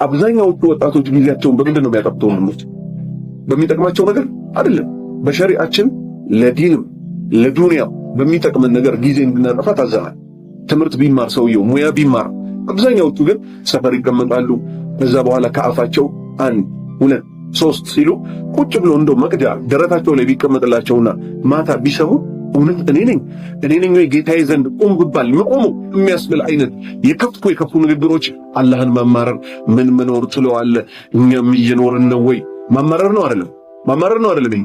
አብዛኛዎቹ ወጣቶች ጊዜያቸውን በምንድን ነው የሚያጠፉት? በሚጠቅማቸው ነገር አይደለም። በሸሪዓችን ለዲንም ለዱንያው በሚጠቅመን ነገር ጊዜ እንድናጠፋ ታዘናል። ትምህርት ቢማር ሰውየው ሙያ ቢማር፣ አብዛኛዎቹ ግን ሰፈር ይቀመጣሉ። ከዛ በኋላ ከአፋቸው 1 2 3 ሲሉ ቁጭ ብሎ እንደው መቅጃ ደረታቸው ላይ ቢቀመጥላቸውና ማታ ቢሰሙ እውነት እኔ ነኝ ጌታዬ ዘንድ ቁም ብባል መቆሙ የሚያስብል አይነት የከፉ ንግግሮች አላህን ማማረር ምን መኖር ትለዋለ? እኛም እየኖርን ነው ወይ? ማማረር ነው አይደለም?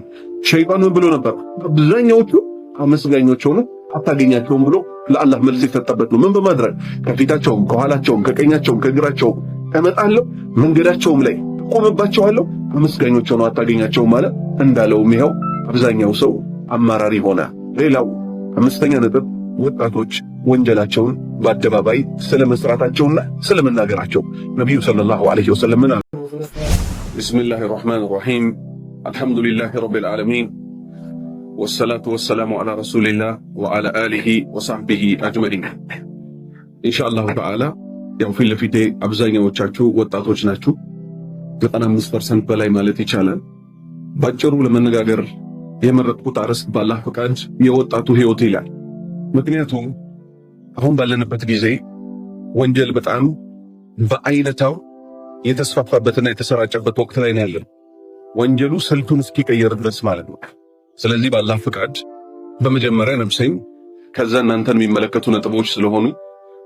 ሸይጣን ምን ብሎ ነበር? አብዛኛዎቹ አመስጋኞች ሆነ አታገኛቸውም ብሎ ለአላህ መልስ የሰጠበት ነው። ምን በማድረግ ከፊታቸውም ከኋላቸውም ከቀኛቸውም ከግራቸውም እመጣለሁ መንገዳቸውም ላይ ቆምባቸዋለሁ፣ አመስጋኞች ሆነው አታገኛቸውም ማለት እንዳለውም ይኸው አብዛኛው ሰው አማራሪ ሆነ። ሌላው 5ኛ ነጥብ ወጣቶች ወንጀላቸውን በአደባባይ ስለመስራታቸውና ስለመናገራቸው ነብዩ ሰለላሁ ዐለይሂ ወሰለም ምን አሉ? ቢስሚላሂር ረህማኒር ረሂም አልሐምዱሊላሂ ረቢል ዓለሚን ወሰላቱ ወሰላሙ ዐላ ረሱሊላህ ወዐላ አሊሂ ወሰህቢሂ አጅመዒን። ኢንሻአላሁ ተዓላ ያው ፊት ለፊቴ አብዛኛዎቻችሁ ወጣቶች ናችሁ፣ 95% በላይ ማለት ይቻላል። ባጭሩ ለመነጋገር የመረጥኩት አርዕስት ባላህ ፈቃድ የወጣቱ ህይወት ይላል። ምክንያቱም አሁን ባለንበት ጊዜ ወንጀል በጣም በአይነታው የተስፋፋበትና የተሰራጨበት ወቅት ላይ ነው ያለው። ወንጀሉ ስልቱን እስኪቀየር ድረስ ማለት ነው። ስለዚህ ባላህ ፈቃድ በመጀመሪያ ነፍሴን ከዛ እናንተን የሚመለከቱ ነጥቦች ስለሆኑ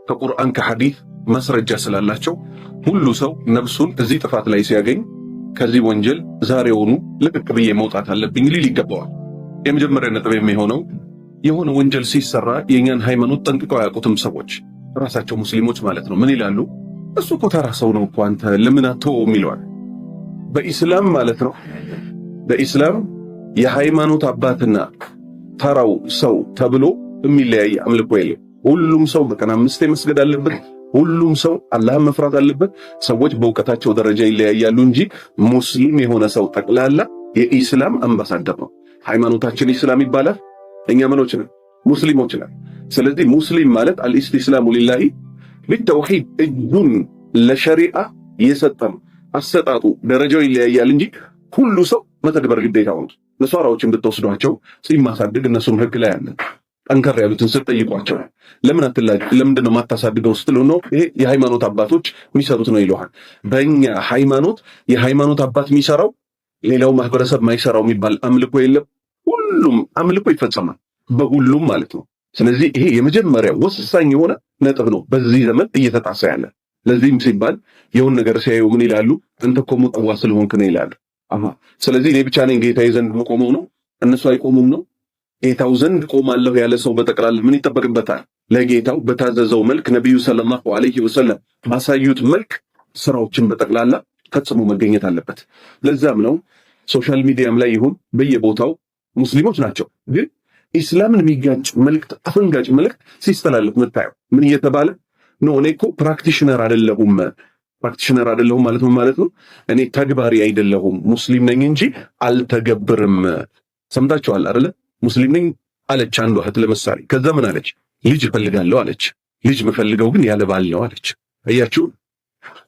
ከቁርአን ከሐዲስ ማስረጃ ስላላቸው ሁሉ ሰው ነፍሱን እዚህ ጥፋት ላይ ሲያገኝ ከዚህ ወንጀል ዛሬውኑ ልቅቅ ብዬ መውጣት አለብኝ ሊል ይገባዋል። የመጀመሪያ ነጥብ የሚሆነው የሆነ ወንጀል ሲሰራ የኛን ሃይማኖት ጠንቅቀው አያውቁትም ሰዎች ራሳቸው ሙስሊሞች ማለት ነው። ምን ይላሉ? እሱ እኮ ተራ ሰው ነው እኮ አንተ ለምን አትተውም ይለዋል። በኢስላም ማለት ነው። በኢስላም የሃይማኖት አባትና ተራው ሰው ተብሎ የሚለያይ አምልኮ የለም። ሁሉም ሰው በቀን 5 መስገድ አለበት። ሁሉም ሰው አላህን መፍራት አለበት። ሰዎች በእውቀታቸው ደረጃ ይለያያሉ እንጂ ሙስሊም የሆነ ሰው ጠቅላላ የኢስላም አምባሳደር ነው። ሃይማኖታችን ኢስላም ይባላል። እኛ ምኖች ነን? ሙስሊሞች ነን። ስለዚህ ሙስሊም ማለት አልኢስቲስላሙ ሊላሂ ቢተውሂድ እጁን ለሸሪዓ የሰጠም አሰጣጡ ደረጃው ይለያያል እንጂ ሁሉ ሰው መተግበር ግዴታው ነው። ነሷራዎችን ብትወስዷቸው ሲማሳድግ እነሱም ህግ ላይ አለ። ጠንከር ያሉትን ስትጠይቋቸው ለምን አትላጅ ለምንድን ነው ማታሳድገው ስትሉ ነው ይሄ የሃይማኖት አባቶች የሚሰሩት ነው ይለዋል። በእኛ ሃይማኖት የሃይማኖት አባት የሚሰራው ሌላው ማህበረሰብ ማይሰራው የሚባል አምልኮ የለም። ሁሉም አምልኮ ይፈጸማል በሁሉም ማለት ነው። ስለዚህ ይሄ የመጀመሪያ ወሳኝ የሆነ ነጥብ ነው በዚህ ዘመን እየተጣሳ ያለ። ለዚህም ሲባል የሆነ ነገር ሲያዩ ምን ይላሉ? አንተ እኮ ሙጠዋ ስለሆንክ ነው ይላሉ። ስለዚህ እኔ ብቻ ነኝ ጌታዬ ዘንድ መቆመው ነው እነሱ አይቆሙም ነው። ጌታው ዘንድ ቆማለሁ ያለ ሰው በጠቅላላ ምን ይጠበቅበታል? ለጌታው በታዘዘው መልክ ነብዩ ሰለላሁ ዐለይሂ ወሰለም ማሳዩት መልክ ስራዎችን በጠቅላላ ፈጽሞ መገኘት አለበት። ለዛም ነው ሶሻል ሚዲያም ላይ ይሁን በየቦታው ሙስሊሞች ናቸው ግን ኢስላምን የሚጋጭ መልእክት አፈንጋጭ መልእክት ሲስተላለፍ መታየው ምን እየተባለ ነው? እኔ እኮ ፕራክቲሽነር አይደለሁም ማለት ነው። እኔ ተግባሪ አይደለሁም ሙስሊም ነኝ እንጂ አልተገብርም። ሰምታችኋል አይደለ? ሙስሊም ነኝ አለች አንዷ እህት ለምሳሌ። ከዛ ምን አለች? ልጅ እፈልጋለሁ አለች። ልጅ መፈልገው ግን ያለ ባል ነው አለች። አያችሁ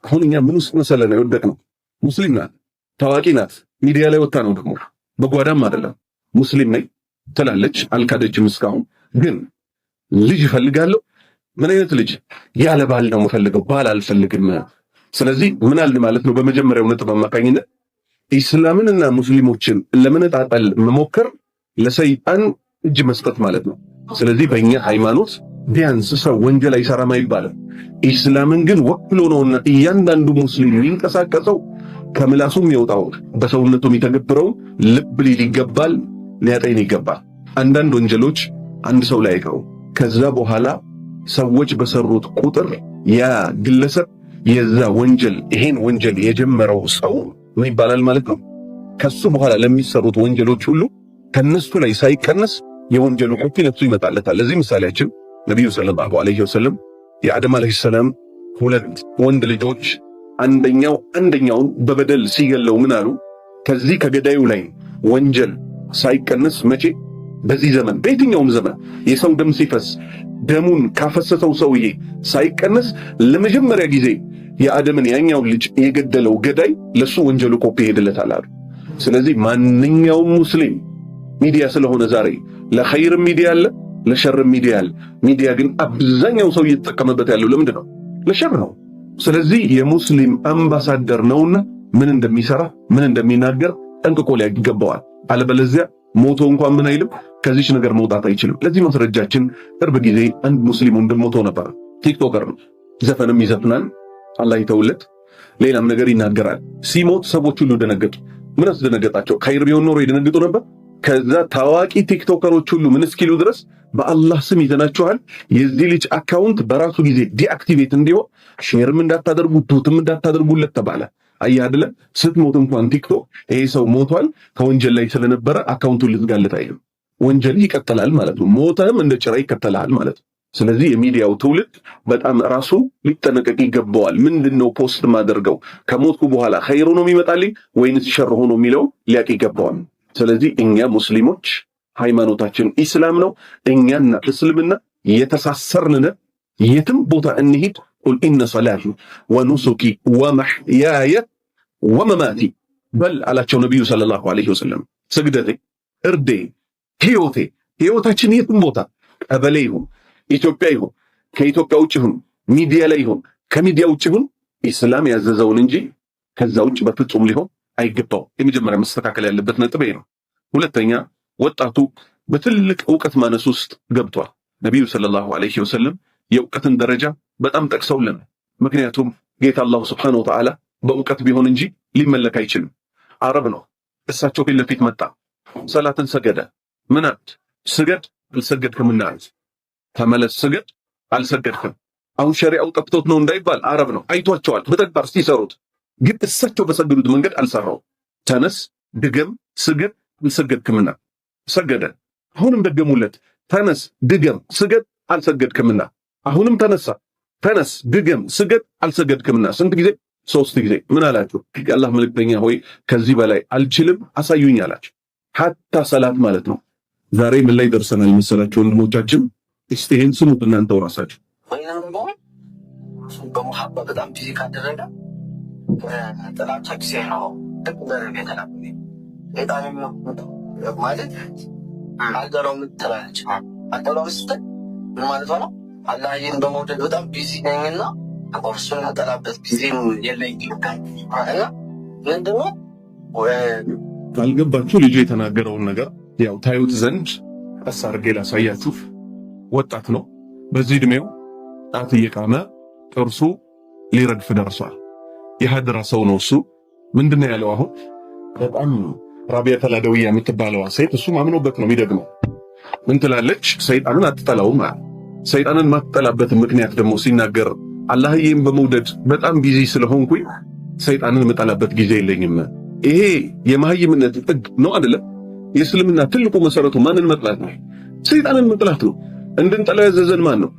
አሁን እኛ ምን ውስጥ መሰለና የወደቅነው? ሙስሊም ናት፣ ታዋቂ ናት፣ ሚዲያ ላይ ወጣ ነው ደግሞ በጓዳም አይደለም ሙስሊም ነኝ ትላለች፣ አልካደችም እስካሁን። ግን ልጅ እፈልጋለሁ ምን አይነት ልጅ? ያለ ባል ነው የምፈልገው፣ ባል አልፈልግም። ስለዚህ ምን አለ ማለት ነው? በመጀመሪያው ነጥብ አማካኝነት ኢስላምንና ሙስሊሞችን ለመነጣጠል መሞከር ለሰይጣን እጅ መስጠት ማለት ነው። ስለዚህ በእኛ ሃይማኖት ቢያንስ ሰው ወንጀል አይሰራም አይባልም። ኢስላምን ግን ወክሎ ነውና እያንዳንዱ ሙስሊም የሚንቀሳቀሰው ከምላሱም የሚወጣው በሰውነቱ የሚተገብረው ልብ ሊል ይገባል፣ ሊያጤን ይገባል። አንዳንድ ወንጀሎች አንድ ሰው ላይ አይቀሩ። ከዛ በኋላ ሰዎች በሰሩት ቁጥር ያ ግለሰብ የዛ ወንጀል ይሄን ወንጀል የጀመረው ሰው ምን ይባላል ማለት ነው? ከሱ በኋላ ለሚሰሩት ወንጀሎች ሁሉ ከነሱ ላይ ሳይቀነስ የወንጀሉ ኮፒ ነፍሱ ይመጣለታል። ለዚህ ምሳሌያችን ነብዩ ሰለላሁ ዐለይሂ ወሰለም የአደም አለይሂ ሰላም 2 ወንድ ልጆች አንደኛውን በበደል ሲገለው ምን አሉ? ከዚህ ከገዳዩ ላይ ወንጀል ሳይቀነስ መቼ በዚህ ዘመን በየትኛውም ዘመን የሰው ደም ሲፈስ ደሙን ካፈሰሰው ሰውዬ ሳይቀነስ ለመጀመሪያ ጊዜ የአደምን ያኛው ልጅ የገደለው ገዳይ ለሱ ወንጀሉ ኮፒ ይሄድለታል አሉ። ስለዚህ ማንኛውም ሙስሊም ሚዲያ ስለሆነ ዛሬ ለኸይርም ሚዲያ አለ፣ ለሸርም ሚዲያ አለ። ሚዲያ ግን አብዛኛው ሰው እየተጠቀመበት ያለው ለምንድን ነው? ለሸር ነው። ስለዚህ የሙስሊም አምባሳደር ነውና ምን እንደሚሰራ ምን እንደሚናገር ጠንቅቆ ሊያውቅ ይገባዋል። አለበለዚያ ሞቶ እንኳን ምን አይልም፣ ከዚች ነገር መውጣት አይችልም። ለዚህ ማስረጃችን ቅርብ ጊዜ አንድ ሙስሊም ወንድም ሞቶ ነበር። ቲክቶከር ነው፣ ዘፈንም ይዘፍናል፣ አላህ ይተውለት፣ ሌላም ነገር ይናገራል። ሲሞት ሰዎች ሁሉ ደነገጡ። ምን አስደነገጣቸው? ኸይር ቢሆን ኖሮ ይደነግጡ ነበር? ከዛ ታዋቂ ቲክቶከሮች ሁሉ ምን እስኪሉ ድረስ በአላህ ስም ይዘናችኋል፣ የዚህ ልጅ አካውንት በራሱ ጊዜ ዲአክቲቬት እንዲሆን ሼርም እንዳታደርጉ ቱትም እንዳታደርጉለት ተባለ። አየህ አይደለ? ስትሞት እንኳን ቲክቶክ ይሄ ሰው ሞቷል ከወንጀል ላይ ስለነበረ አካውንቱን ልትጋለጥ አይልም። ወንጀል ይቀጥላል ማለት ነው። ሞተም እንደ ጭራ ይከተላል ማለት ነው። ስለዚህ የሚዲያው ትውልድ በጣም ራሱ ሊጠነቀቅ ይገባዋል። ምንድነው ፖስት ማደርገው? ከሞትኩ በኋላ ኸይር ሆኖ የሚመጣልኝ ወይንስ ሸር ሆኖ የሚለው ሊያቅ ይገባዋል። ስለዚህ እኛ ሙስሊሞች ሃይማኖታችን ኢስላም ነው። እኛና እስልምና የተሳሰርንን የትም ቦታ እንሂድ። ቁል ኢነ ሰላቲ ወኑሱኪ ወመሕያየ ወመማቲ በል አላቸው ነቢዩ ሰለላሁ ዐለይሂ ወሰለም። ስግደቴ፣ እርዴ፣ ህይወታችን የትም ቦታ ቀበሌ ይሁን ኢትዮጵያ ይሁን ከኢትዮጵያ ውጭ ይሁን ሚዲያ ላይ ይሁን ከሚዲያ ውጭ ይሁን ኢስላም ያዘዘውን እንጂ ከዛ ውጭ በፍጹም ሊሆን አይገባው። የመጀመሪያ መስተካከል ያለበት ነጥብ ነው። ሁለተኛ ወጣቱ በትልቅ ዕውቀት ማነስ ውስጥ ገብቷል። ነቢዩ ሰለላሁ ዐለይሂ ወሰለም የዕውቀትን ደረጃ በጣም ጠቅሰውልን። ምክንያቱም ጌታ አላሁ ሱብሓነሁ ወተዓላ በዕውቀት ቢሆን እንጂ ሊመለክ አይችልም። አረብ ነው። እሳቸው ፊት ለፊት መጣ፣ ሰላትን ሰገደ። ምን አለ? ስገድ አልሰገድክምና አለ። ተመለስ፣ ስገድ አልሰገድክም። አሁን ሸሪዓው ጠፍቶት ነው እንዳይባል አረብ ነው፣ አይቷቸዋል በተግባር ሲሰሩት። ግን እሳቸው በሰገዱት መንገድ አልሰራው። ተነስ፣ ድገም፣ ስገድ አልሰገድክምና ሰገደ። አሁንም ደገሙለት፣ ተነስ፣ ድገም፣ ስገድ አልሰገድክምና። አሁንም ተነሳ፣ ተነስ፣ ድገም፣ ስገድ አልሰገድክምና። ስንት ጊዜ? 3 ጊዜ። ምን አላቸው? የአላህ መልእክተኛ ሆይ ከዚህ በላይ አልችልም፣ አሳዩኝ አላቸው። ሐታ ሰላት ማለት ነው። ዛሬ ምን ላይ ደርሰናል መሰላችሁ ወንድሞቻችን? እስቲ ይሄን ስሙት እናንተው ራሳችሁ። በሙሐባ በጣም ቢዚ ካደረገ ጥላቻ ጊዜ ነው። ማለት አልጠላውም ትላለች። አልጠላውም ስትል ምን ማለት ነው? አላህን በመውደድ በጣም ቢዚ ነኝና እርሱን አጠላበት ጊዜ የለኝ እና ምንድነው ካልገባችሁ ልጁ የተናገረውን ነገር ያው ታዩት ዘንድ ቀስ አድርጌ ላሳያችሁ። ወጣት ነው። በዚህ እድሜው ጣት እየቃመ ጥርሱ ሊረግፍ ደርሷል። የሀድራ ሰው ነው እሱ። ምንድነው ያለው? አሁን በጣም ራቢያ ተላደውያ የምትባለዋ ሴት እሱ ማምኖበት ነው የሚደግመው። ምን ትላለች? ሰይጣንን አትጠላውም ማለት። ሰይጣንን ማትጠላበት ምክንያት ደግሞ ሲናገር አላህዬን በመውደድ በጣም ቢዚ ስለሆንኩኝ ሰይጣንን መጠላበት ጊዜ የለኝም። ይሄ የመሃይምነት ጥግ ነው አይደለም? የእስልምና ትልቁ መሰረቱ ማንን መጥላት ነው? ሰይጣንን መጥላት ነው። እንድንጠላው ያዘዘን ማን ነው?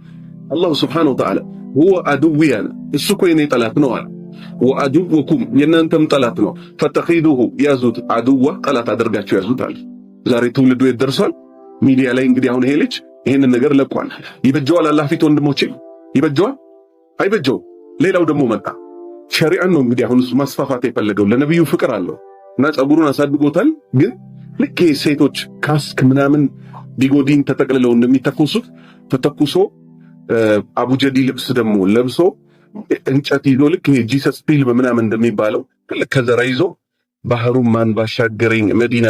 አላሁ ሱብሓነሁ ወተዓላ ሁወ አዱውያና፣ እሱ እኮ የኔ ጠላት ነው አለ። ወአዱውኩም፣ የእናንተም ጠላት ነው። ፈተኺዱሁ፣ ያዙት፣ አዱዋ ጠላት አድርጋችሁ ያዙት አለ። ዛሬ ትውልዱ የት ደርሷል? ሚዲያ ላይ እንግዲህ አሁን ይሄ ልጅ ይሄንን ነገር ለቋል። ይበጀዋል? አላህ ፊት ወንድሞቼ ይበጀዋል? አይበጀው። ሌላው ደግሞ መጣ። ሸሪዓን ነው እንግዲህ አሁን እሱ ማስፋፋት የፈለገው። ለነብዩ ፍቅር አለው እና ጸጉሩን አሳድጎታል። ግን ልክ ሴቶች ካስክ ምናምን ቢጎዲን ተጠቅልለው እንደሚተኩሱት ተተኩሶ አቡጀዲ ልብስ ደግሞ ለብሶ እንጨት ይዞ ልክ ጂሰስ ፊልም ምናምን እንደሚባለው ከዘራ ይዞ ባህሩን ማን ባሻገረኝ መዲና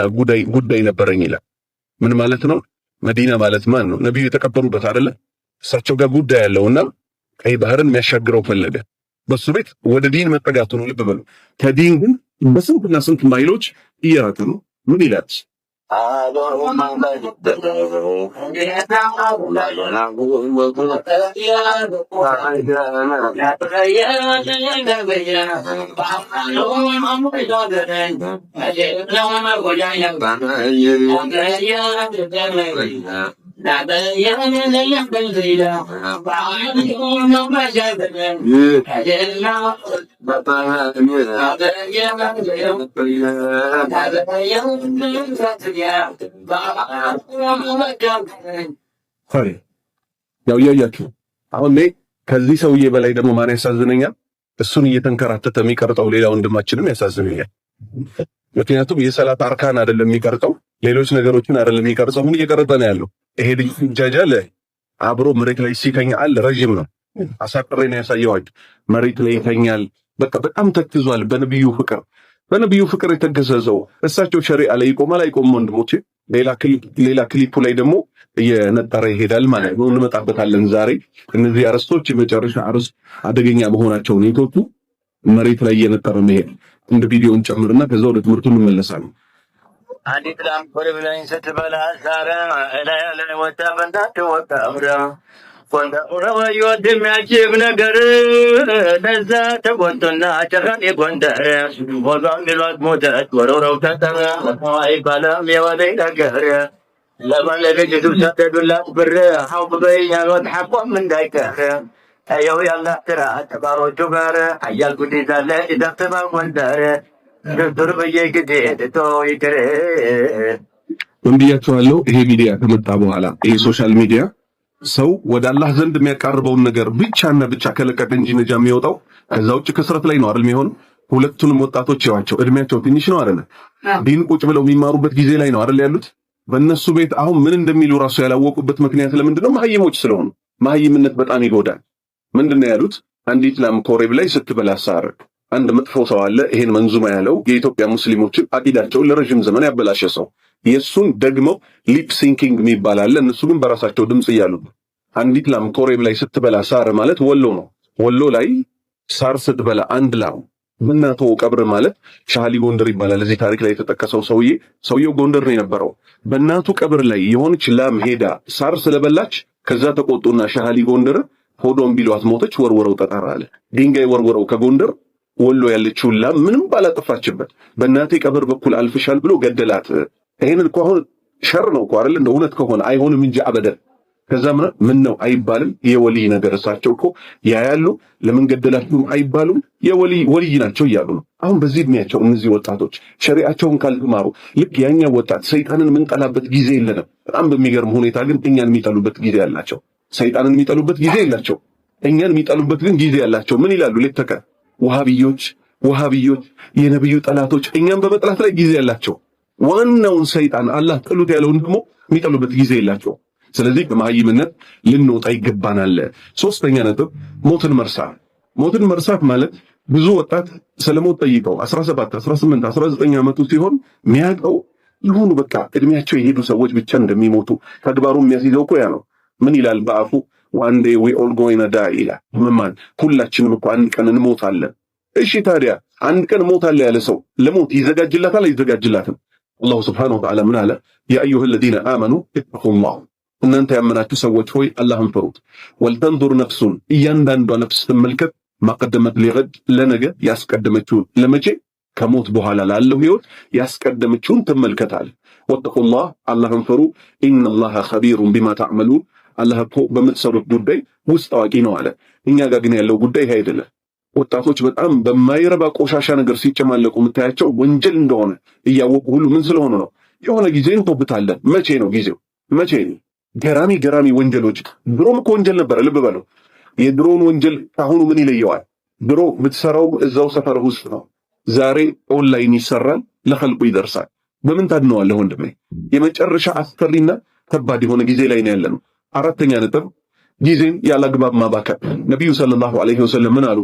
ጉዳይ ነበረኝ ይላል። ምን ማለት ነው? መዲና ማለት ማን ነው? ነብዩ የተቀበሩበት አይደለ? እሳቸው ጋር ጉዳይ ያለውና ቀይ ባህርን የሚያሻግረው ፈለገ። በሱ ቤት ወደ ዲን መጠጋቱ ነው። ልብ በሉ። ከዲን ግን በስንትና ስንት ማይሎች እየራቀ ነው። ምን ይላል? ያው ያያችሁ አሁን ላይ ከዚህ ሰውዬ በላይ ደግሞ ማን ያሳዝነኛል? እሱን እየተንከራተተ የሚቀርጠው ሌላ ወንድማችንም ያሳዝነኛል። ምክንያቱም የሰላት አርካን አይደለም የሚቀርጠው፣ ሌሎች ነገሮችን አይደለም የሚቀርጸው። ምን እየቀረጠ ነው ያለው? ይሄ ልጅ ጃጃለ አብሮ መሬት ላይ ሲተኛ አለ። ረጅም ነው፣ አሳጥሬ ነው ያሳየኋችሁ። መሬት ላይ ይተኛል። በቃ በጣም ተክዟል በነብዩ ፍቅር የተገዘ ሰው። እሳቸው ሸሪዓ ላይ ይቆማል አይቆምም? ወንድሞቼ ሌላ ክሊፑ ላይ ደግሞ እየነጠረ ይሄዳል ማለት ነው። እንመጣበታለን ዛሬ። እነዚህ አርስቶች የመጨረሻ አርስት አደገኛ መሆናቸውን የቶቱ መሬት ላይ እየነጠረ መሄድ እንደ ቪዲዮን ጨምርና ከዛ ወደ ትምህርቱ እንመለሳለን። አንዲት ላም ኮሬ ብላኝ ስትበላ ሳራ ላይ ወጣ በንዳት ወጣ አብራ ወንዳ ወራዩ እንደሚያጅብ ነገር ለዛ ተቆንቶና ጨካኔ ጎንደር ወሏን ሊሏት ሞተት ወረውረው ተጠራ ወይ ባለም የወደይ ነገር ለማለገጅ ሰደዱላት ብር ሐውበይ ያወት ሐቆም እንዳይቀር አየው ያላ ተራ ተባሮቹ ጋር አያል ጉዲዛ ላይ ደፍተባ ጎንደር ድር በየጊዜ ተው ይከረ እንዲያችኋለሁ። ይሄ ሚዲያ ከመጣ በኋላ ይሄ ሶሻል ሚዲያ ሰው ወደ አላህ ዘንድ የሚያቀርበውን ነገር ብቻና ብቻ ከለቀቀ እንጂ ነጃ የሚወጣው ከዛ ውጭ ክስረት ላይ ነው አይደል የሚሆነው። ሁለቱንም ወጣቶች ያዋቸው እድሜያቸው ትንሽ ነው አይደል? ዲን ቁጭ ብለው የሚማሩበት ጊዜ ላይ ነው አይደል ያሉት። በእነሱ ቤት አሁን ምን እንደሚሉ ራሱ ያላወቁበት ምክንያት ለምንድን ነው? መሀይሞች ስለሆኑ። መሀይምነት በጣም ይጎዳል። ምንድነው ያሉት? አንዲት ላም ኮሬብ ላይ ስትበላ ሳር አንድ መጥፎ ሰው አለ። ይሄን መንዙማ ያለው የኢትዮጵያ ሙስሊሞችን አቂዳቸውን ለረጅም ዘመን ያበላሸ ሰው። የሱን ደግሞ ሊፕ ሲንኪንግ የሚባል አለ። እነሱ ግን በራሳቸው ድምጽ እያሉ አንዲት ላም ኮሬብ ላይ ስትበላ ሳር ማለት ወሎ ነው። ወሎ ላይ ሳር ስትበላ አንድ ላም በእናቱ ቀብር ማለት ሻሊ ጎንደር ይባላል። እዚህ ታሪክ ላይ የተጠቀሰው ሰውየው ጎንደር ነው የነበረው። በእናቱ ቀብር ላይ የሆነች ላም ሄዳ ሳር ስለበላች ከዛ ተቆጡና ሻሊ ጎንደር ሆዶን ቢሏት ሞተች። ወርወረው ጠጠር አለ። ድንጋይ ወርወረው ከጎንደር ወሎ ያለችው ላም ምንም ባላጠፋችበት በእናቴ ቀብር በኩል አልፍሻል ብሎ ገደላት። ይሄንን እኮ አሁን ሸር ነው እኮ አይደል? እንደ እውነት ከሆነ አይሆንም እንጂ አበደን። ከዛ ምን ነው አይባልም። የወልይ ነገር እሳቸው እኮ ያያሉ። ለምን ገደላችሁ አይባሉም። ወልይ ናቸው እያሉ ነው። አሁን በዚህ እድሜያቸው እነዚህ ወጣቶች ሸሪዓቸውን ካልተማሩ ልክ ያኛው ወጣት ሰይጣንን የምንጠላበት ጊዜ የለንም። በጣም በሚገርም ሁኔታ ግን እኛን የሚጠሉበት ጊዜ ያላቸው፣ ሰይጣንን የሚጠሉበት ጊዜ የላቸው። እኛን የሚጠሉበት ግን ጊዜ ያላቸው። ምን ይላሉ? ሌት ተቀን ወሃቢዮች የነብዩ ጠላቶች እኛን በመጥላት ላይ ጊዜ ያላቸው። ዋናውን ሰይጣን አላህ ጥሉት ያለውን ደግሞ የሚጠሉበት ጊዜ የላቸው። ስለዚህ ከመሀይምነት ልንወጣ ይገባናል። ሶስተኛ ነጥብ ሞትን መርሳት ማለት ብዙ ወጣት ስለሞት ጠይቀው 17፣ 18፣ 19 ዓመቱ ሲሆን የሚያውቀው ይሁኑ በቃ እድሜያቸው የሄዱ ሰዎች ብቻ እንደሚሞቱ ተግባሩ የሚያስይዘው እኮ ያ ነው። ምን ይላል በአፉ? one day we all going to die ይላል። ምማን ሁላችንም እኮ አንድ ቀን እንሞታለን። እሺ ታዲያ አንድ ቀን ሞታለህ ያለ ሰው ለሞት ይዘጋጅላታል አይዘጋጅላትም? አላሁ ሱብሓነሁ ወተዓላ ምን አለ? ያ አዩሀ الذين آمنوا اتقوا الله እናንተ ያመናችሁ ሰዎች ሆይ አላህን ፍሩት። ወልተንዙር ነፍሱን እያንዳንዷ ነፍስ ትመልከት ማቀደመት ሊገድ ለነገ ያስቀደመችውን ለመቼ ከሞት በኋላ ላለው ህይወት ያስቀደመችውን ትመልከታል። ወተቁላህ አላህን ፍሩ። ኢነላህ ኸቢሩን ቢማ ተዕመሉን አላህ እኮ በምትሰሩት ጉዳይ ውስጥ አዋቂ ነው አለ። እኛ ጋር ግን ያለው ጉዳይ ይሄ አይደለም። ወጣቶች በጣም በማይረባ ቆሻሻ ነገር ሲጨማለቁ የምታያቸው ወንጀል እንደሆነ እያወቁ ሁሉ ምን ስለሆነ ነው? የሆነ ጊዜ እንተውብታለን። መቼ ነው ጊዜው? መቼ ነው? ገራሚ ወንጀሎች። ድሮም እኮ ወንጀል ነበር። ልብ በለው። የድሮውን ወንጀል ካሁኑ ምን ይለየዋል? ድሮ የምትሰራው እዛው ሰፈር ውስጥ ነው። ዛሬ ኦንላይን ይሰራል፣ ለኸልቁ ይደርሳል። በምን ታድነዋለህ ወንድሜ? የመጨረሻ አስፈሪና ከባድ የሆነ ጊዜ ላይ ነው ያለነው። አራተኛ ነጥብ ጊዜን ያላግባብ ማባከን። ነብዩ ሰለላሁ ዐለይሂ ወሰለም ምን አሉ?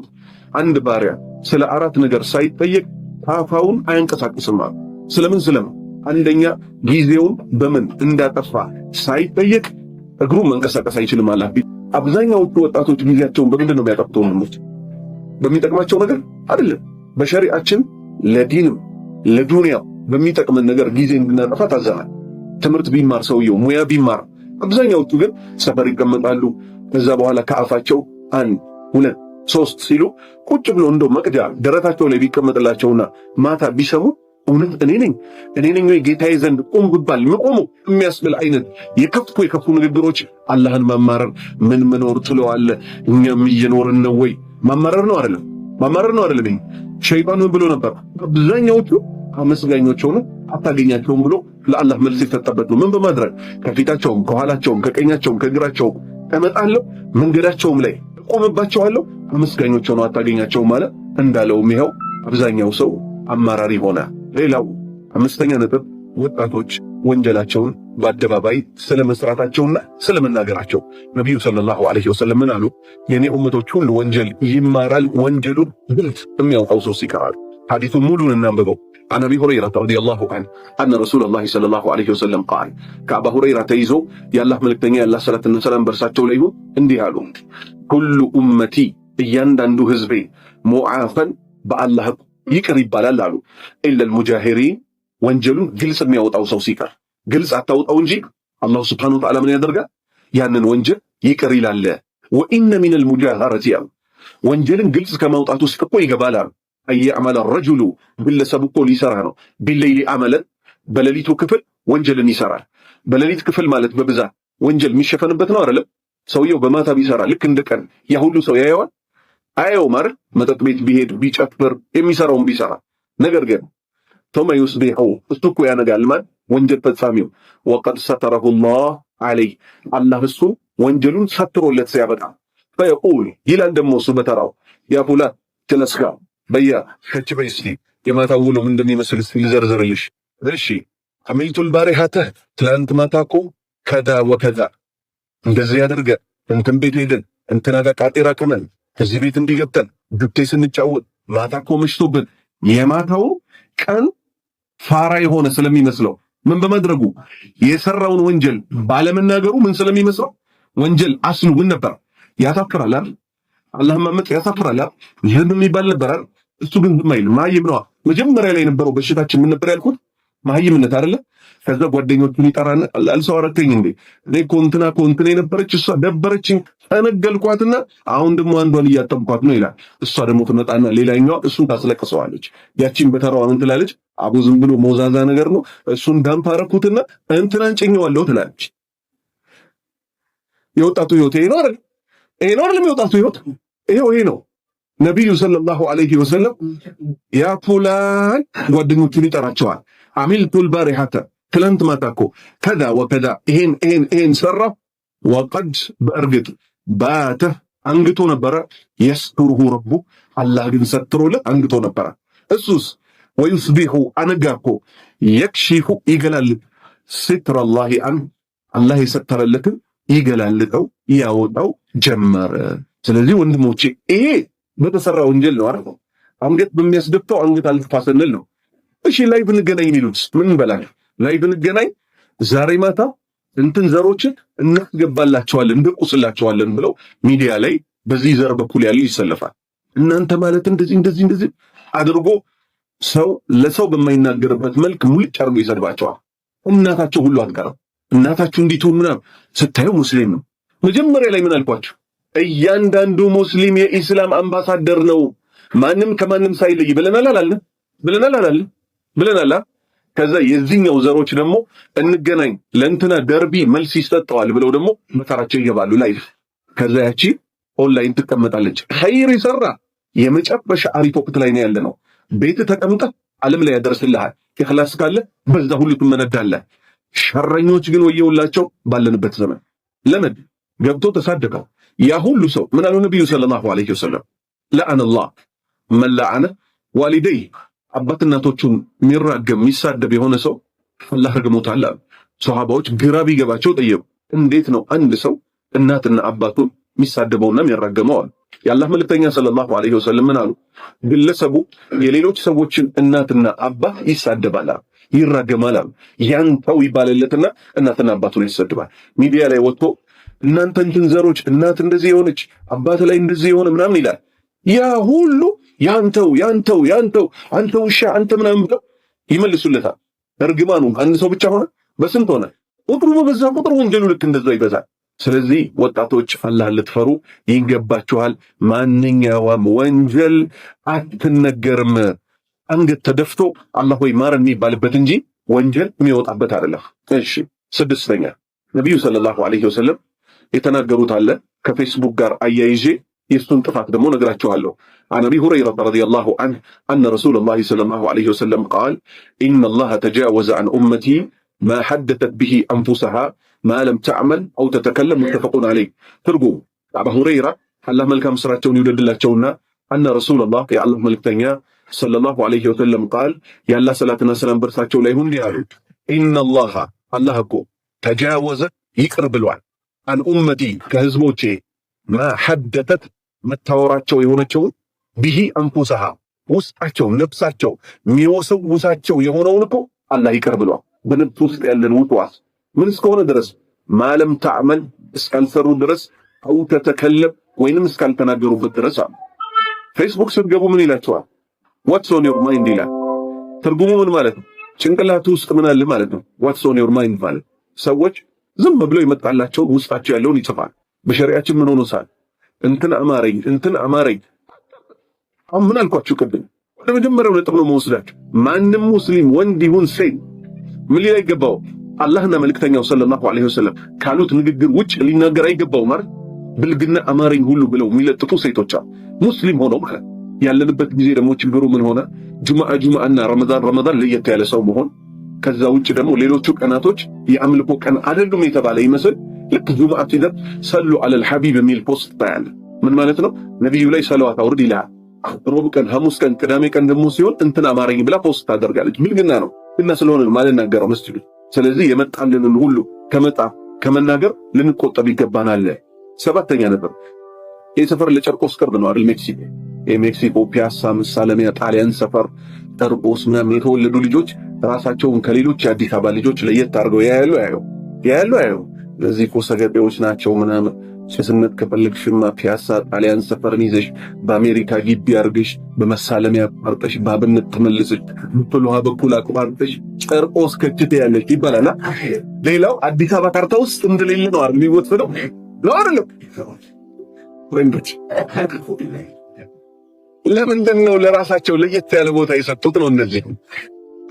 አንድ ባሪያ ስለ አራት ነገር ሳይጠየቅ ታፋውን አያንቀሳቅስም አሉ። ስለምን? አንደኛ ጊዜውን በምን እንዳጠፋ ሳይጠየቅ እግሩ መንቀሳቀስ አይችልም አለ። አብዛኛዎቹ ወጣቶች ጊዜያቸውን በምንድን ነው የሚያጠፉት? በሚጠቅማቸው ነገር አይደለም። በሸሪዓችን ለዲንም ለዱንያው በሚጠቅመን ነገር ጊዜ እንድናጠፋ ታዘናል። ትምህርት ቢማር ሰውየው ሙያ ቢማር። አብዛኛዎቹ ግን ሰፈር ይቀመጣሉ። ከዛ በኋላ ከአፋቸው 1፣ 2፣ 3 ሲሉ ቁጭ ብሎ እንደው መቅጃ ደረታቸው ላይ ቢቀመጥላቸውና ማታ ቢሰሙ እውነት እኔ ነኝ ወይ ጌታዬ ዘንድ ቁም ብባል መቆሙ የሚያስብል አይነት የከፉ ንግግሮች። አላህን ማማረር ምን መኖር ትለዋለህ? እኛም እየኖርን ነው ወይ? ማማረር ነው አይደለም? ሸይጣን ምን ብሎ ነበር? አብዛኛዎቹ አመስጋኞች ሆነ አታገኛቸውም ብሎ ለአላህ መልስ የሰጠበት ነው። ምን በማድረግ ከፊታቸውም ከኋላቸውም ከቀኛቸውም ከግራቸውም እመጣለሁ መንገዳቸውም ላይ እቆምባቸዋለሁ አመስጋኞች ሆነው አታገኛቸውም ማለት እንዳለውም ይኸው አብዛኛው ሰው አማራሪ ሆነ። ሌላው አምስተኛ ነጥብ ወጣቶች ወንጀላቸውን በአደባባይ ስለመስራታቸውና ስለመናገራቸው ነብዩ ሰለላሁ ዐለይሂ ወሰለም ምን አሉ? የኔ ኡመቶች ሁሉ ወንጀል ይማራል፣ ወንጀሉን ግልጽ የሚያውቀው ሰው ሲቀር። ሐዲሱን ሙሉን እናንብበው። عن أبي هريرة رضي الله عنه أن رسول الله صلى الله عليه وسلم قال كأبا هريرة تيزو يا الله ملكتني الله صلاة النسلام برساتو ليه اندي هالو كل أمتي يندندو هزبي معافا بالله يقرب بالالالو إلا المجاهرين وانجلون جلس ميوت أو سوسيكر جلس أتاوت أو نجي الله سبحانه وتعالى من يدرجة يعني وانجل يقري لله وإن من المجاهرة وانجلن جلس كما وطعتو سكبو يقبالالو أي عمل الرجل بالسبق ليسرانو بالليل عملا بلليتو كفل وانجل يسران بلليت كفل مالت ببزا وانجل مش شفنبتنا ولا لا سويو بماتا بيسرا لك اندكن يهولو سويا يوان ايو مر متت بيت بيهد بيچ اكبر يميسراون بيسرا نغر ግን ثم يصبح استكو يا نغالمان ወንጀል ፈጻሚው وقد ستره الله عليه الله እሱ ወንጀሉን ሰትሮለት ሲያበቃ فيقول ይላል ደሞ እሱ በተራው ያ ፉላን ተነስጋ በያ ከች በይስቲ የማታው ውሎ ምን እንደሚመስል እስቲ ልዘርዝርልሽ። እሺ አመይቱል ባሪሃተ ትላንት ማታኮ ከዳ ወከዳ እንደዚህ ያደርገ እንትን ቤት ሄደን እንትና ጋር ቃጤራ ከመን እዚህ ቤት እንዲገብተን ዱብቴ ስንጫወት ማታኮ መሽቶብን የማታው ቀን ፋራ የሆነ ስለሚመስለው ምን በማድረጉ የሰራውን ወንጀል ባለመናገሩ ምን ስለሚመስለው ወንጀል አስሉ ምን ነበር ያታፍራል አይደል? አላህ ማመጥ ያሳፍራል አይደል? ይሄን የሚባል ነበር አይደል? እሱ ግን ዝም አይልም። ማይም ነው። መጀመሪያ ላይ የነበረው በሽታችን ምን ነበር ያልኩት? ማይምነት አይደለ? ከዛ ጓደኞቹን ይጠራና አልሰው አረከኝ እንዴ እኔ ኮንትና የነበረች እሷ ደበረችኝ ተነገልኳትና አሁን ደግሞ አንዷን እያጠብኳት ነው ይላል። እሷ ደግሞ ትመጣና ሌላኛዋ እሱን ታስለቅሰዋለች። ያቺን በተራዋ ምን ትላለች? አቡ ዝም ብሎ ሞዛዛ ነገር ነው እሱን ዳምፓረኩትና እንትናን ጭኘዋለሁ ትላለች። የወጣቱ ህይወት ይሄ ነው አይደል? ይሄ ነው አይደል? የወጣቱ ህይወት ይሄ ነው። ነብዩ ሰለላሁ ዐለይሂ ወሰለም ያ ፉላን ጓደኞቹን ይጠራቸዋል። አሚልቱል ባሪሃተ ትላንት ማታኮ ከዳ ወከዳ ይሄን ሰራ ወቀድ በእርግጥ ባተ አንግቶ ነበረ የስተሩሁ ረቡ አላህ ግን ሰትሮለት አንግቶ ነበረ። እሱስ ወይስቢሁ አነጋኮ የክሺፉ ይገላልጥ ስትረላሂ አን አላህ የሰተረለትን ይገላልጠው ያወጣው ጀመረ። ስለዚህ ወንድሞቼ ይሄ በተሰራ ወንጀል ነው አይደል? አንገት በሚያስደፍተው አንገት አልተፋሰነል ነው። እሺ ላይ ብንገናኝ ሚሉት ምን በላል? ላይ ብንገናኝ ዛሬ ማታ እንትን ዘሮችን እናስገባላቸዋለን እንደቁስላቸዋለን ብለው ሚዲያ ላይ በዚህ ዘር በኩል ያሉ ይሰለፋል። እናንተ ማለት እንደዚህ አድርጎ ሰው ለሰው በማይናገርበት መልክ ሙልጭ አድርጎ ይሰድባቸዋል። እናታቸው ሁሉ አትቀርም። እናታችሁ እንዲቱ ምናምን ስታዩ ሙስሊም ነው። መጀመሪያ ላይ ምን አልኳችሁ? እያንዳንዱ ሙስሊም የኢስላም አምባሳደር ነው። ማንም ከማንም ሳይለይ ብለናል። ከዛ የዚህኛው ዘሮች ደግሞ እንገናኝ ለእንትና ደርቢ መልስ ይሰጠዋል ብለው ደግሞ መታራቸው ይገባሉ ላይ። ከዛ ያቺ ኦንላይን ትቀመጣለች። ኸይር ይሰራ የመጨረሻ አሪፍ ወቅት ላይ ነው ያለነው። ቤት ተቀምጠ ዓለም ላይ ያደርስልሃል። ኢኽላስ ካለ በዛ ሁሉ ትመነዳለህ። ሸረኞች ግን ወየውላቸው ባለንበት ዘመን ለምን ገብቶ ተሳደቀው ያ ሁሉ ሰው ምን አሉ ነብዩ ሰለላሁ ዐለይሂ ወሰለም ለአን አላህ መን ለዐነ ዋሊደይ አባት እናቶቹን የሚራገም የሚሳደብ የሆነ ሰው አላህ ረግሞታል። ሷሃባዎች ግራ ቢገባቸው ጠየቁ፣ እንዴት ነው አንድ ሰው እናትና አባቱን የሚሳደበውና የሚራገመው? የአላህ መልእክተኛ ሰለላሁ ዐለይሂ ወሰለም ምን አሉ? ግለሰቡ የሌሎች ሰዎችን እናትና አባት ይሳደባል፣ ይራገማል። ያንተው ይባልለትና እናትና አባቱን ይሰድባል። ሚዲያ ላይ ወጥቶ እናንተ እንትን ዘሮች እናት እንደዚህ የሆነች አባት ላይ እንደዚህ የሆነ ምናምን ይላል። ያ ሁሉ ያንተው አንተ ውሻ አንተ ምናምን ብለው ይመልሱለታል። እርግማኑ አንድ ሰው ብቻ ሆነ በስንት ሆነ? ቁጥሩ በበዛ ቁጥር ወንጀሉ ልክ እንደዛው ይበዛል። ስለዚህ ወጣቶች አላህን ልትፈሩ ይገባችኋል። ማንኛውም ወንጀል አትነገርም። አንገት ተደፍቶ አላህ ሆይ ማረን የሚባልበት እንጂ ወንጀል የሚወጣበት አይደለም። እሺ ስድስተኛ ነብዩ ሰለላሁ ዐለይሂ ወሰለም የተናገሩት አለ ከፌስቡክ ጋር አያይዤ የሱን ጥፋት ደግሞ ነግራችኋለሁ። عن أبي هريرة رضي الله عنه أن رسول الله صلى الله عليه وسلم قال إن الله تجاوز عن أمتي ما حدثت به أنفسها ما لم تعمل أو تتكلم متفق عليه ترجو أبا هريرة الله ملكا مسراتون يولد الله تونا أن رسول الله يا الله ملك تنيا صلى الله عليه وسلم قال يا الله صلاة والسلام برساتون ليهون ديالو إن الله كو تجاوز يقرب الوعد عن أمتي كهزموتي ما حدثت متوراتشو يهونتشو به أنفسها ውስጣቸው ነፍሳቸው የሚወሰውሳቸው የሆነውን እኮ አላህ ይቅር ብሏል። በነፍስ ውስጥ ያለን ውጥዋስ ምን እስከሆነ ድረስ ማለም ተዕመል እስካልሰሩ ድረስ አው ተተከለም ወይንም እስካልተናገሩበት ድረስ አለ። ፌስቡክ ስትገቡ ምን ይላችኋል? ዋትስ ኦን ዮር ማይንድ ይላል። ትርጉሙ ምን ማለት ነው? ጭንቅላት ውስጥ ምን አለ ማለት ነው። ዋትስ ኦን ዮር ማይንድ ማለት ሰዎች ዝም ብለው ይመጣላቸውን ውስጣቸው ያለውን ይጽፋል። በሸሪዓችን ምን ሆኖ ሳል እንትን አማረኝ አሁን ምን አልኳችሁ ቅድም ወደ መጀመሪያው ነጥብ ነው መወስዳችሁ። ማንም ሙስሊም ወንድ ይሁን ሴት ምን ሊል አይገባው አላህና መልእክተኛው ሰለላሁ ዐለይሂ ወሰለም ካሉት ንግግር ውጭ ሊናገር አይገባው ማለት ብልግና አማረኝ ሁሉ ብለው የሚለጥፉ ሴቶች ሙስሊም ሆነው ማለት ያለንበት ጊዜ ደግሞ ችግሩ ምን ሆነ? ጁምዓና ረመዳን ለየት ያለ ሰው መሆን፣ ከዛ ውጭ ደግሞ ሌሎቹ ቀናቶች የአምልኮ ቀን አይደሉም የተባለ ይመስል ልክ ጁምዓ ሲደርስ ሰሉ ዐለል ሐቢብ የሚል ፖስት ታያለ። ምን ማለት ነው? ነብዩ ላይ ሰለዋት አውርድ ይላል። ሮብ ቀን፣ ሐሙስ ቀን፣ ቅዳሜ ቀን ደግሞ ሲሆን እንትን አማረኝ ብላ ፖስት ታደርጋለች። ብልግና ነው እና ስለሆነ ማለት ናገረው መስጂዱ። ስለዚህ የመጣልንን ሁሉ ከመናገር ልንቆጠብ ይገባናል። ሰባተኛ ነበር የሰፈር ለጨርቆስ ቅርብ ነው አይደል? ሜክሲኮ ፒያሳ፣ መሳለሚያ፣ ጣሊያን ሰፈር፣ ጨርቆስ ምናምን የተወለዱ ልጆች ራሳቸውን ከሌሎች የአዲስ አበባ ልጆች ለየት አድርገው ያያሉ። ለዚህ እኮ ሰገጤዎች ናቸው ምናምን። ሴስነት ከፈለግሽማ ፒያሳ ጣሊያን ሰፈርን ይዘሽ በአሜሪካ ግቢ አርገሽ በመሳለሚያ አቋርጠሽ ባብነት ተመልሰሽ በፍልውሃ በኩል አቋርጠሽ ጨርቆስ ከችት ያለሽ ይባላል። ሌላው አዲስ አበባ ካርታ ውስጥ እንደሌለ ነው አይደል የሚወሰደው? ነው አይደለም? ወንዶች ለምንድን ነው ለራሳቸው ለየት ያለ ቦታ የሰጡት ነው? እነዚህ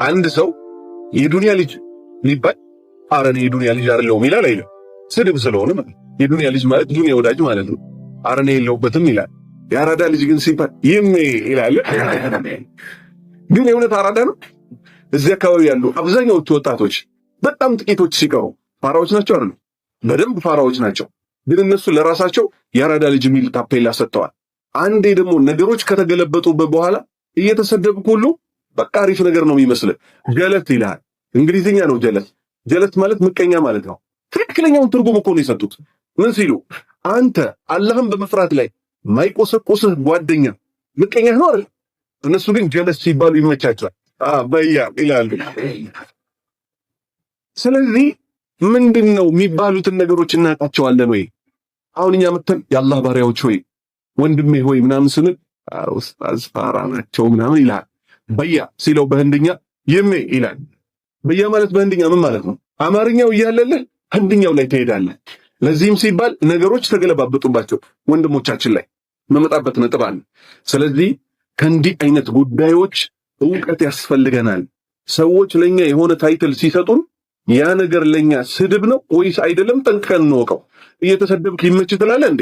አንድ ሰው የዱንያ ልጅ ሊባል አረኔ የዱንያ ልጅ አይደለሁም ይላል አይደል? ስድብ ስለሆነ ማለት የዱንያ ልጅ ማለት ዱንያ ወዳጅ ማለት ነው። አረኔ የለውበትም ይላል። የአራዳ ልጅ ግን ሲባል ይሄም ይላል። ግን የእውነት አራዳ ነው? እዚህ አካባቢ ያሉ አብዛኛዎቹ ወጣቶች በጣም ጥቂቶች ሲቀሩ ፋራዎች ናቸው አይደል? በደንብ ፋራዎች ናቸው። ግን እነሱ ለራሳቸው የአራዳ ልጅ የሚል ታፔላ ሰጥተዋል። አንዴ ደግሞ ነገሮች ከተገለበጡበት በኋላ እየተሰደብኩ ሁሉ በቃ አሪፍ ነገር ነው የሚመስል ጀለት ይላል። እንግሊዝኛ ነው ጀለት ማለት ምቀኛ ማለት ነው። ትክክለኛውን ትርጉም እኮ ነው የሰጡት። ምን ሲሉ አንተ አላህን በመፍራት ላይ ማይቆሰቆስህ ጓደኛ ምቀኛ ነው አይደል? እነሱ ግን ጀለስ ሲባሉ ይመቻቸዋል። በያ ይላሉ። ስለዚህ ምንድነው የሚባሉትን ነገሮች እናውቃቸዋለን ወይ? አሁን እኛ መተን የአላህ ባሪያዎች ሆይ ወንድሜ ሆይ ምናምን ስንል ኡስታዝ ፋራ ናቸው ምናምን ይላል። በያ ሲለው በህንድኛ ይሜ ይላል። በያ ማለት በህንድኛ ምን ማለት ነው? አማርኛው እያለልህ ህንድኛው ላይ ትሄዳለህ። ለዚህም ሲባል ነገሮች ተገለባበጡባቸው ወንድሞቻችን ላይ መመጣበት ነጥብ አለ። ስለዚህ ከእንዲህ አይነት ጉዳዮች ዕውቀት ያስፈልገናል። ሰዎች ለኛ የሆነ ታይትል ሲሰጡን ያ ነገር ለኛ ስድብ ነው ወይስ አይደለም ጠንቅቀን እንወቀው። እየተሰደብክ ይመች ትላለህ እንዴ?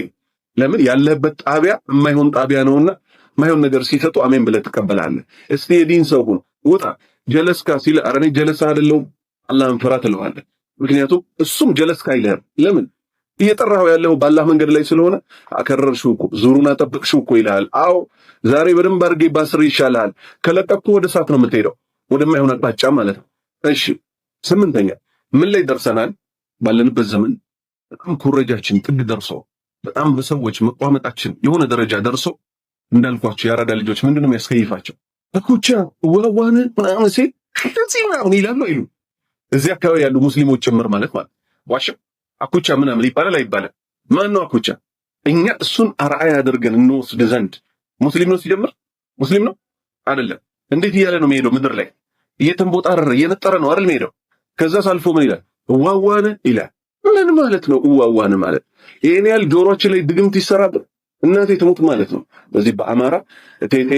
ለምን ያለህበት ጣቢያ የማይሆን ጣቢያ ነውና የማይሆን ነገር ሲሰጡ አሜን ብለህ ትቀበላለህ። እስቲ የዲን ሰው ሁን ውጣ። ጀለስካ ሲል ኧረ እኔ ጀለስ አይደለሁም አላህን ፍራ ትለዋለህ። ምክንያቱም እሱም ጀለስካ አይልህም። ለምን እየጠራኸው ያለው በአላህ መንገድ ላይ ስለሆነ አከረርሽው እኮ ዙሩን አጠብቅሽው እኮ ይልሃል። አዎ ዛሬ በደንብ አድርጌ ባስር ይሻልሃል። ከለቀቅኩ ወደ እሳት ነው የምትሄደው፣ ወደማይሆን አቅጣጫ ማለት ነው። እሺ ስምንተኛ ምን ላይ ደርሰናል? ባለንበት ዘመን በጣም ኩረጃችን ጥግ ደርሶ በጣም በሰዎች መቋመጣችን የሆነ ደረጃ ደርሶ እንዳልኳቸው የአራዳ ልጆች ምንድነው የሚያስከይፋቸው? አኩቻ ወዋነ ምናምን ሲል ምናምን ይላሉ አይሉ። እዚህ አካባቢ ያሉ ሙስሊሞች ጭምር ማለት ዋሽ አኩቻ ምናምን ይባላል አይባልም? ማን ነው አኩቻ? እኛ እሱን አርአያ አድርገን እንወስድ ዘንድ ሙስሊም ነው ሲጀምር ሙስሊም ነው አይደለም? እንዴት እያለ ነው የሚሄደው? ምድር ላይ እየተንቦጣረረ እየነጠረ ነው አይደል የሚሄደው? ከዛ ሳልፎ ምን ይላል? ዋዋነ ይላል። ምን ማለት ነው ዋዋነ ማለት? ይሄን ያህል ጆሮአችን ላይ ድግምት ይሰራበት እናቴ ትሙት ማለት ነው። በዚህ በአማራ እቴቴ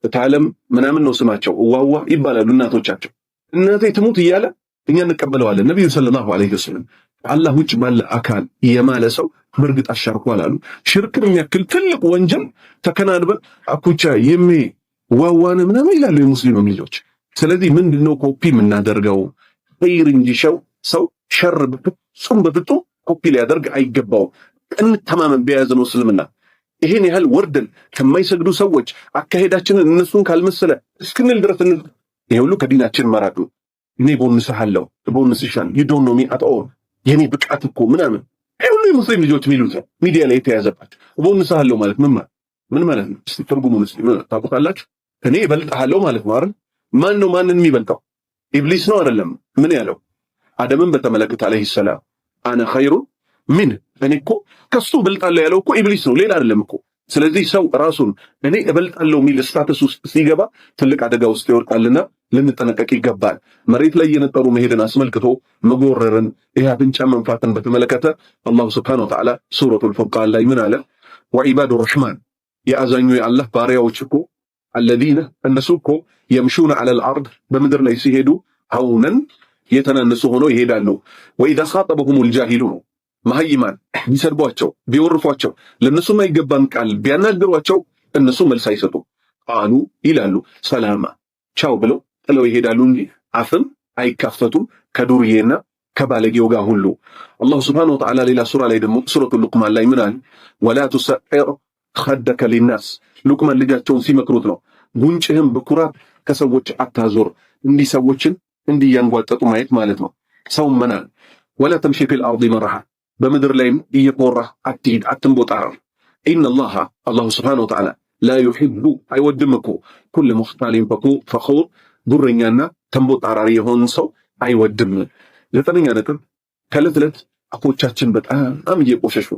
እታለም ምናምን ነው ስማቸው፣ ዋዋ ይባላሉ እናቶቻቸው። እናቴ ትሙት እያለ እኛ እንቀበለዋለን። ነብዩ ሰለላሁ ዐለይሂ ወሰለም አላህ ውጭ ባለ አካል የማለ ሰው በእርግጥ አሻርኳል አሉ። ሽርክን የሚያክል ትልቅ ወንጀል ተከናንበን አኩቻ ዋዋነ ምናምን ይላሉ የሙስሊም ልጆች። ስለዚህ ምንድነው ኮፒ የምናደርገው? ኸይር እንጂ ሰው ሸር በፍጹም ኮፒ ሊያደርግ አይገባውም። እንተማመን በያዝነው እስልምና። ይሄን ያህል ወርደን ከማይሰግዱ ሰዎች አካሄዳችንን እነሱን ካልመሰለ እስክንል ድረስ ይሄ ሁሉ ከዲናችን መራቅ ነው። እኔ ቦንስሃለሁ ቦንስሻን you don't know me at all የኔ ብቃት እኮ ምናምን ይሄ ሁሉ የሙስሊም ልጆች የሚሉት ሚዲያ ላይ የተያዘባቸው። ቦንስሃለሁ ማለት ምን ማለት ነው? እስቲ ትርጉሙን እስቲ ታውቁታላችሁ? እኔ እበልጥሃለሁ ማለት ነው አይደል? ማን ነው ማንን የሚበልጠው? ኢብሊስ ነው አይደለም? ምን ያለው አደምን በተመለከተ አለይሂ ሰላም አነ ኸይሩ ምን እኔ እኮ ከሱ እበልጣለሁ ያለው እኮ ኢብሊስ ነው፣ ሌላ አይደለም እኮ። ስለዚህ ሰው ራሱን እኔ እበልጣለሁ የሚል ስታተስ ውስጥ ሲገባ ትልቅ አደጋ ውስጥ ይወድቃልና ልንጠነቀቅ ይገባል። መሬት ላይ የነጠሩ መሄድን አስመልክቶ መጎረርን፣ ይህ አፍንጫ መንፋትን በተመለከተ አላሁ ሱብሓነሁ ወተዓላ ሱረቱል ፉርቃን ላይ ምን አለ? ወዒባዱ ረሕማን የአዛኙ የአላህ ባሪያዎች እኮ አለዚነ እነሱ እኮ የምሹነ ዐለል አርድ በምድር ላይ ሲሄዱ ሀውነን የተናነሱ ሆነው ይሄዳሉ። ወኢዛ ኻጠበሁሙል ጃሂሉን መሀይማን ቢሰድቧቸው ቢወርፏቸው ለእነሱ የማይገባን ቃል ቢያናገሯቸው እነሱ መልስ አይሰጡ። ቃሉ ይላሉ ሰላማ ቻው ብለው ጥለው ይሄዳሉ እንጂ አፍም አይካፈቱም ከዱርዬና ከባለጌው ጋር ሁሉ። አላሁ ሱብሓነሁ ወተዓላ ሌላ ሱራ ላይ ደግሞ ሱረቱል ሉቅማን ላይ ምን አለ? ወላ ቱሰዒር ኸደከ ሊናስ ሉቅማን ልጃቸውን ሲመክሩት ነው። ጉንጭህም በኩራት ከሰዎች አታዞር። እንዲህ ሰዎችን እንዲህ ያንጓጠጡ ማየት ማለት ነው። ሰውም መናል ወላ ተምሺ ፊል አርዲ መረሃ በምድር ላይም እየኮራህ አትሂድ፣ አትንቦጣረር። ኢነላሃ አላሁ ሱብሓነሁ ወተዓላ ላ ዩሒቡ አይወድም እኮ ኩለ ሙኽታሊን ፈኹር ዱረኛና ተንቦጣራሪ የሆን ሰው አይወድም። 9ኛ ነጥብ ከዕለት ዕለት አፎቻችን በጣም እየቆሸሹ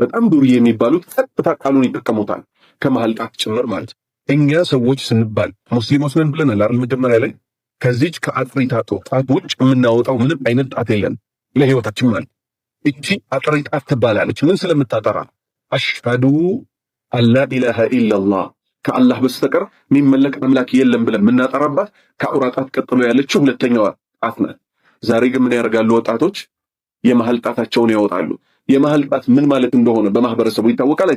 በጣም ዱርዬ የሚባሉት ቀጥታ ቃሉን ይጠቀሙታል ከመሃል ጣት ጭምር ማለት። እኛ ሰዎች ስንባል ሙስሊሞች ነን ብለናል አይደል? መጀመሪያ ላይ ከዚች ከአጥሪ ጣት ውጭ የምናወጣው ምንም አይነት ጣት የለን ለህይወታችን ማለት። እቺ አጥሪ ጣት ትባላለች። ምን ስለምታጠራ? አሽሀዱ አላ ኢላሃ ኢላላህ ከአላህ በስተቀር የሚመለክ አምላክ የለም ብለን የምናጠራባት ከአውራ ጣት ቀጥሎ ያለችው ሁለተኛዋ ጣት ናት። ዛሬ ግን ምን ያደርጋሉ ወጣቶች? የመሃል ጣታቸውን ያወጣሉ። የመሃል ጣት ምን ማለት እንደሆነ በማህበረሰቡ ይታወቃል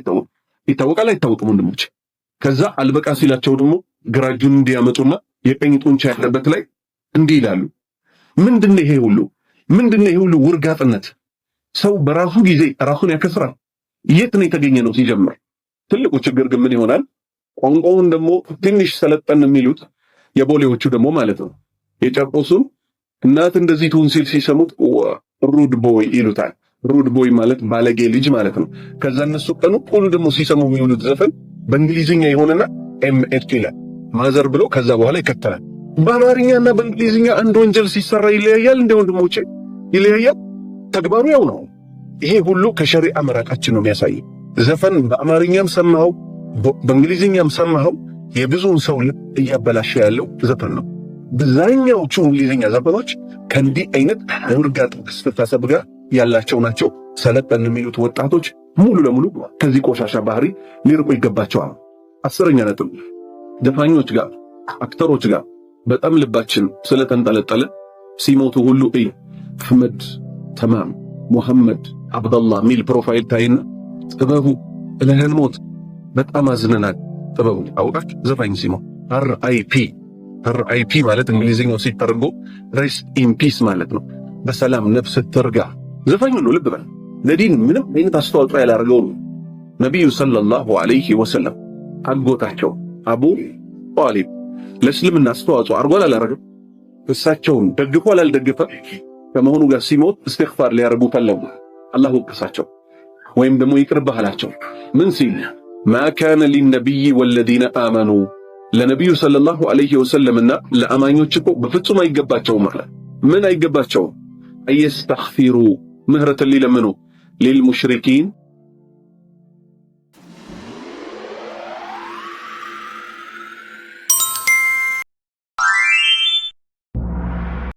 አይታወቅም ወንድሞች? ከዛ አልበቃ ሲላቸው ደግሞ ግራ እጁን እንዲያመጡና የቀኝ ጡንቻ ያለበት ላይ እንዲህ ይላሉ። ምንድነው ይሄ ሁሉ ውርጋጥነት? ሰው በራሱ ጊዜ ራሱን ያከስራል። የት ነው የተገኘ ነው ሲጀምር? ትልቁ ችግር ግን ምን ይሆናል? ቋንቋውን ደግሞ ትንሽ ሰለጠን የሚሉት የቦሌዎቹ ደግሞ ማለት ነው የጨርቆሱን እናት እንደዚህ ትሁን ሲል ሲሰሙት ሩድ ቦይ ይሉታል። ሩድ ቦይ ማለት ባለጌ ልጅ ማለት ነው። ከዛ እነሱ ቀኑ ሁሉ ደግሞ ሲሰሙ የሚውሉት ዘፈን በእንግሊዝኛ የሆነና ኤምኤች ይላል ማዘር ብሎ ከዛ በኋላ ይከተላል። በአማርኛና በእንግሊዝኛ አንድ ወንጀል ሲሰራ ይለያያል። እንደ ወንድሞቼ ይለያያል። ተግባሩ ያው ነው። ይሄ ሁሉ ከሸሪዓ መራቃችን ነው የሚያሳይ። ዘፈን በአማርኛም ሰማኸው በእንግሊዝኛም ሰማኸው የብዙውን ሰው ልብ እያበላሸ ያለው ዘፈን ነው። በዛኛዎቹ እንግሊዝኛ ዘፈኖች ከእንዲህ አይነት ውርጋጥ አስተሳሰብ ጋር ያላቸው ናቸው። ሰለጠን የሚሉት ወጣቶች ሙሉ ለሙሉ ከዚህ ቆሻሻ ባህሪ ሊርቁ ይገባቸዋል። 10ኛ ነጥብ ዘፋኞች ጋር አክተሮች ጋር በጣም ልባችን ስለተንጠለጠለ ሲሞቱ ሁሉ አህመድ ተማም ሙሐመድ አብደላህ ሚል ፕሮፋይል ታይና ጥበቡ እለህን ሞት በጣም አዝነናል። ጥበቡ አውቃች ዘፋኝ ሲሞት RIP ማለት እንግሊዝኛው ሲተረጎም ሬስት ኢን ፒስ ማለት ነው። በሰላም ነፍስ ትርጋ። ዘፋኙ ነው ልብ በል ለዲን ምንም አይነት አስተዋጽኦ ያላደረገው ነብዩ ሰለላሁ ዐለይሂ ወሰለም አጎታቸው አቡ ጣሊብ ለእስልምና አስተዋጽኦ አድርጓል አላደረገም? እሳቸውን ደግፏል አልደገፈም? ከመሆኑ ጋር ሲሞት እስትግፋር ሊያደርጉ ፈለጉ። አላህ ወቀሳቸው ወይም ደግሞ ይቅርብህ አላቸው። ምን ሲል ማ ካነ ሊነቢይ ወለዚነ አመኑ ለነቢዩ ሰለላሁ ዐለይሂ ወሰለምና ለአማኞች እኮ በፍጹም አይገባቸውም ማለት ምን አይገባቸውም? አየስተግፊሩ ምህረትን ሊለምኑ ሊልሙሽሪኪን